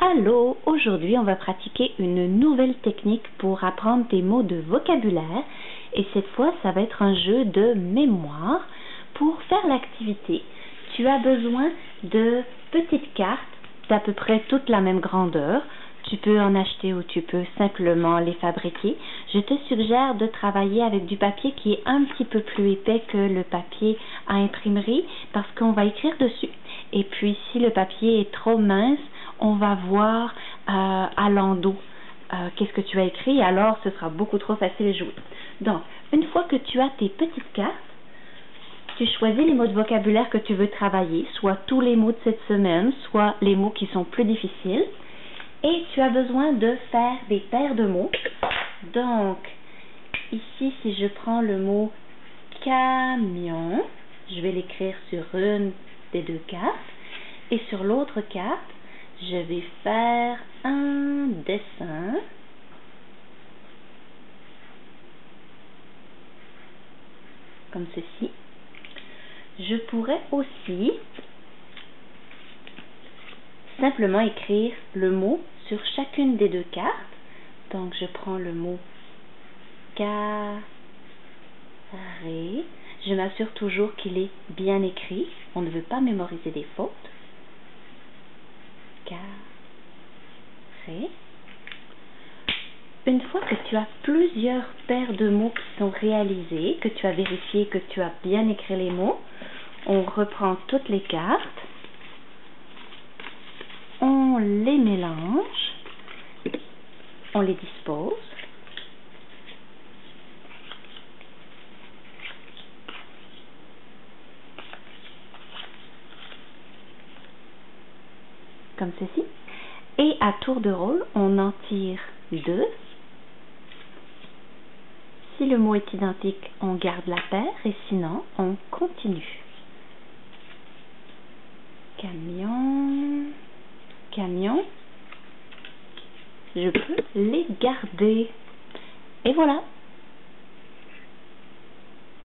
Allô, aujourd'hui on va pratiquer une nouvelle technique pour apprendre des mots de vocabulaire et cette fois ça va être un jeu de mémoire. Pour faire l'activité, tu as besoin de petites cartes d'à peu près toute la même grandeur. Tu peux en acheter ou tu peux simplement les fabriquer. Je te suggère de travailler avec du papier qui est un petit peu plus épais que le papier à imprimerie parce qu'on va écrire dessus. Et puis si le papier est trop mince, on va voir à l'endos qu'est-ce que tu as écrit, alors ce sera beaucoup trop facile à jouer. Donc, une fois que tu as tes petites cartes, tu choisis les mots de vocabulaire que tu veux travailler, soit tous les mots de cette semaine, soit les mots qui sont plus difficiles. Et tu as besoin de faire des paires de mots. Donc, ici, si je prends le mot camion, je vais l'écrire sur une des deux cartes. Et sur l'autre carte, je vais faire un dessin. Comme ceci. Je pourrais aussi simplement écrire le mot sur chacune des deux cartes. Donc, je prends le mot carré. Je m'assure toujours qu'il est bien écrit. On ne veut pas mémoriser des fautes. Carré. Une fois que tu as plusieurs paires de mots qui sont réalisés, que tu as vérifié que tu as bien écrit les mots, on reprend toutes les cartes, on les mélange, on les dispose. Comme ceci. Et à tour de rôle, on en tire deux. Si le mot est identique, on garde la paire et sinon, on continue. Camion, camion. Je peux les garder. Et voilà.